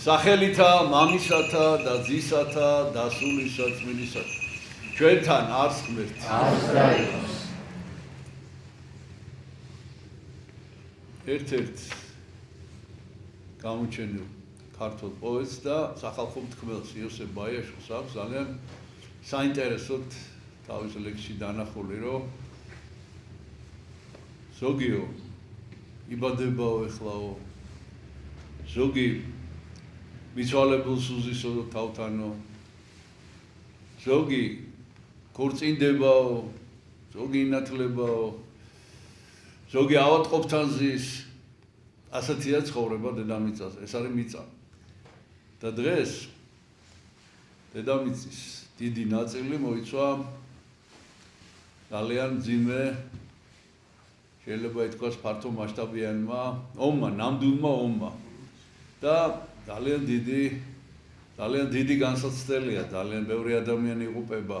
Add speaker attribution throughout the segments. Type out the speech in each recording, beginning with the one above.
Speaker 1: სახელითა მამისათა და ძისათა და სულისა წმინდისათა ჩვენთან არს ღმერთი ერთ-ერთ გამოჩენილ ქართულ პოეტს და სახალხო მთქმელს იოსებ ბაიაშვილს აქვს ძალიან საინტერესოდ თავის ლექსში დანახული, რომ ზოგიო იბადებაო ეხლაო ზოგი მიცვალებულს უზისო თავთანო ზოგი ქორწინდებაო ზოგი ინათლებაო ზოგი ავადმყოფთან ზის ასეთია ცხოვრება დედამიწაზე ეს არის მიწა და დღეს დედამიწის დიდი ნაწილი მოიცვა ძალიან მძიმე შეიძლება ითქვას ფართო მასშტაბიანმა ომმა, ნამდვილმა ომმა და ძალიან დიდი განსაცდელია, ძალიან ბევრი ადამიანი იღუპება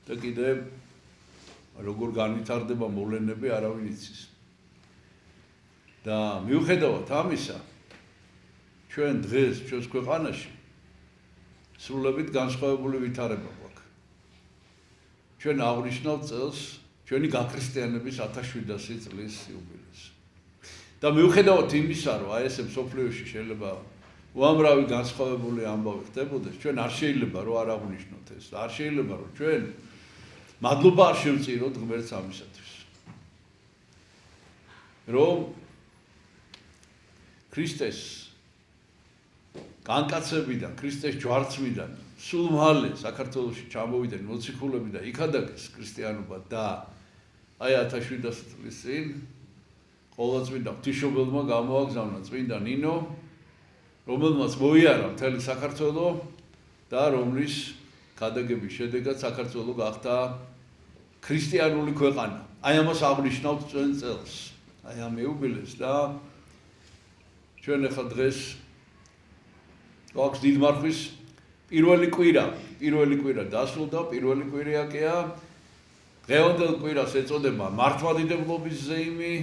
Speaker 1: და კიდევ როგორ განვითარდება მოვლენები არავინ იცის. და მიუხედავად ამისა, ჩვენ დღეს ჩვენს ქვეყანაში სრულებით განსხვავებული ვითარება გვაქვს. ჩვენ აღნიშნავთ წელს ჩვენი გაქრისტიანების 1700 წლის იუბილეს. და მიუხედავად იმისა, რომ აი ესე მსოფლიოში შეიძლება უამრავი განსხვავებული ამბავი ხდებოდეს, ჩვენ არ შეიძლება რომ არ აღვნიშნოთ ეს. არ შეიძლება რომ ჩვენ მადლობა არ შევწიროთ ღმერთს ამისათვის. რომ ქრისტეს განკაცებიდან, ქრისტეს ჯვარცმიდან სულ მალე საქართველოში ჩამოვიდნენ მოციქულები და იქადაგეს ქრისტიანობა და აი 1700 წლის წინ ყოვლადწმინდა ღვთისმშობელმა გამოაგზავნა წმინდა ნინო, რომელმაც მოიარა მთელი საქართველო და რომლის ქადაგების შედეგად საქართველო გახდა ქრისტიანული ქვეყანა. აი ამას აღნიშნავთ ჩვენ წელს. აი ამ იუბილეს და ჩვენ ახლა დღეს გვაქვს დიდმარხვის პირველი კვირა დასრულდა, პირველი კვირიაკია. დღევანდელ კვირას ეწოდება მართლმადიდებლობის ზეიმი,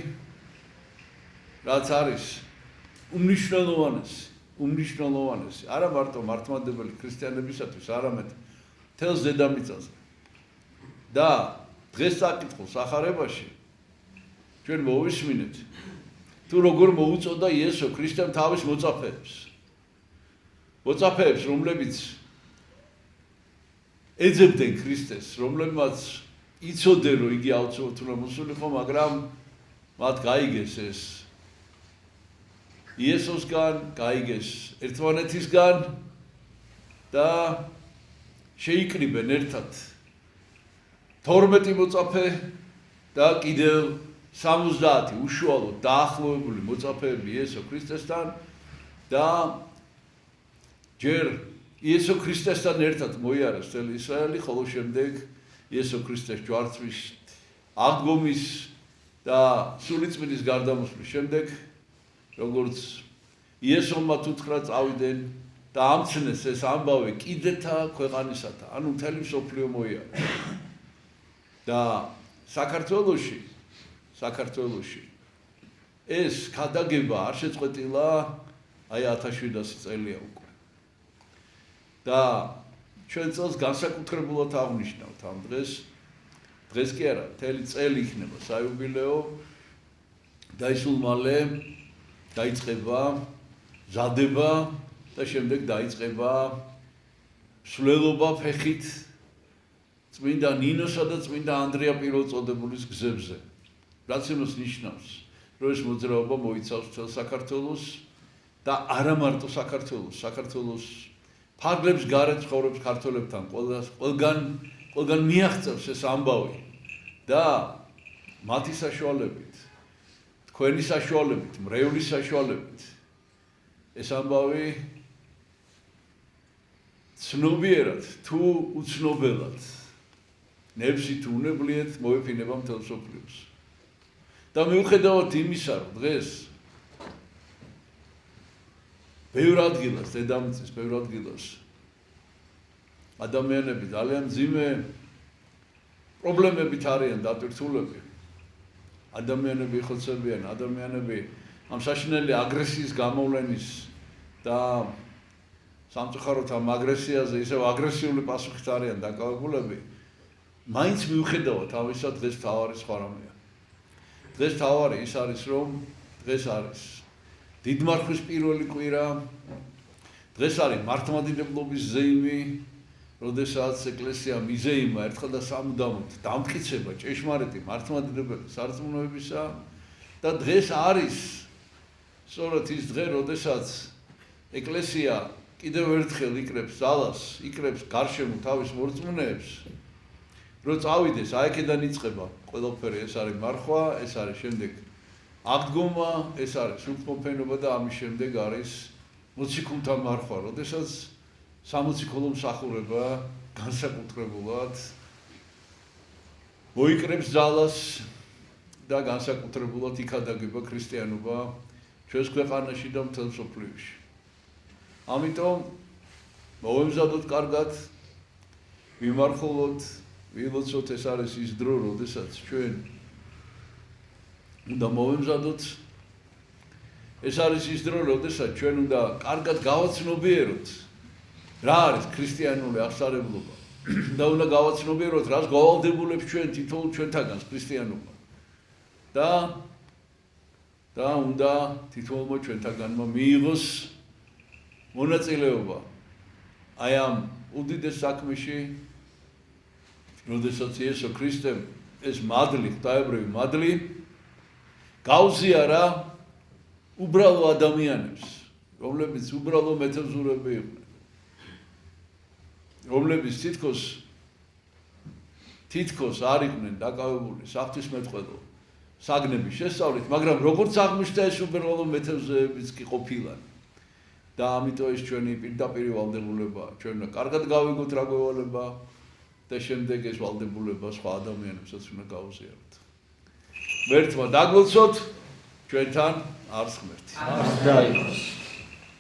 Speaker 1: რაც არის უმნიშვნელოვანესი, არა მარტო მართლმადიდებელი ქრისტიანებისათვის, არამედ მთელს დედამიწაზე. და დღეს საკითხულს ახარებაში ჩვენ მოვისმინეთ თუ როგორ მოუწოდა იესო ქრისტემ თავის მოწაფეებს, რომლებიც ეძებდნენ ქრისტეს, რომლებმაც იცოდნენ, რომ იგი აუცილებლად უნდა მოსულიყო, მაგრამ მათ გაიგეს ეს იესოსგან, გაიგეს ერთმანეთისგან და შეიკრიბენ ერთად 12 მოწაფე და კიდევ 70 უშუალოდ დაახლოებული მოწაფეები იესო ქრისტესთან და ჯერ იესო ქრისტესთან ერთად მოიარეს მთელი ისრაელი, ხოლო შემდეგ იესო ქრისტეს ჯვარცმის აღდგომის და სულიწმინდის გარდამოსვლის შემდეგ, როგორც იესომა უთხრა წავიდნენ და ამცნეს ეს ამბავი კიდეთა ქვეყანისათა, ანუ მთელი მსოფლიო მოიარეს. და საქართველოში ეს ქადაგება არ შეწყვეტილა აი 1700 წელია უკვე. და ჩვენ წელს განსაკუთრებულად აღნიშნავთ ამ დღეს კი არა, მთელი წელი იქნება საიუბილეო და ის მალე დაიწყება მზადება და შემდეგ დაიწყება მსვლელობა ფეხით წმინდა ნინოსა და წმინდა ანდრია პირველწოდებულის გზებზე. რაც იმას ნიშნავს, რომ ეს მოძრაობა მოიცავს მთელ საქართველოს და არა მარტო საქართველოს ფარგლებს გარეთ ცხოვრობს ქართველებთან, ყველგან მიაღწევს ეს ამბავი და მათი საშუალებით, თქვენი საშუალებით, მრევლის საშუალებით ეს ამბავი ცნობიერად თუ უცნობელად ნებსი თუ უნებლიეთ მოეფინება მთელ მსოფლიოს. და მიუხედავად იმისა, რომ დღეს ბევრ ადგილას, დედამიწის ბევრ ადგილას ადამიანები ძალიან მძიმე პრობლემებით არიან დატვირთულები. ადამიანები იხოცებიან, ადამიანები ამ საშინელი აგრესიის გამოვლენის და სამწუხაროდ ამ აგრესიაზე ისევ აგრესიული პასუხით არიან დაკავებულები, მაინც მიუხედავად ამისა დღეს თავარი სხვა რამეა. დღეს თავარი ის არის, რომ დღეს არის დიდმარხვის პირველი კვირა, დღეს არის მართლმადიდებლობის ზეიმი, როდესაც ეკლესია მიზეიმა ერთხელ და სამუდამოდ დამტკიცება ჭეშმარიტი მართლმადიდებელი სარწმუნოებისა და დღეს არის სწორედ ის დღე, როდესაც ეკლესია კიდევ ერთხელ იკრებს ძალას, იკრებს გარშემო თავის მორწმუნეებს, რომ წავიდეს, აქედან იწყება ყველაფერი, ეს არის მარხვა, ეს არის შემდეგ აღდგომა, ეს არის სულთმოფენობა და ამის შემდეგ არის მოციქულთა მარხვა, როდესაც სამოციქულო მსახურება განსაკუთრებულად მოიკრებს ძალას და განსაკუთრებულად იქადაგება ქრისტიანობა ჩვენს ქვეყანაში და მთელ მსოფლიოში. ამიტომ მოვემზადოთ კარგად, ვიმარხულოთ, ვილოცოთ, ეს არის ის დრო, როდესაც ჩვენ უნდა მოვემზადოთ, ეს არის ის დრო, როდესაც ჩვენ უნდა კარგად გავაცნობიეროთ, რა არის ქრისტიანული აღსარებლობა და უნდა გავაცნობიეროთ, რას გავალდებულებს ჩვენ თითოეულ ჩვენთაგანს ქრისტიანობა და უნდა თითოეულმა ჩვენთაგანმა მიიღოს მონაწილეობა აი ამ უდიდეს საქმეში, როდესაც იესო ქრისტემ ეს მადლი, ღვთაებრივი მადლი გაუზიარა უბრალო ადამიანებს, რომლებიც უბრალო მეთევზურები იყვნენ, რომლებიც თითქოს არ იყვნენ დაკავებული საღვთისმეტყველო საგნების შესწავლით, მაგრამ როგორც აღმოჩნდა ეს უბრალო მეთევზეებიც კი ყოფილან. და ამიტომ ეს ჩვენი პირდაპირი ვალდებულებაა. ჩვენ უნდა კარგად გავიგოთ რა გვევალება და შემდეგ ეს ვალდებულება სხვა ადამიანებსაც უნდა გავუზიაროთ. ღმერთმა დაგლოცოთ, ჩვენთან არც ღმერთი.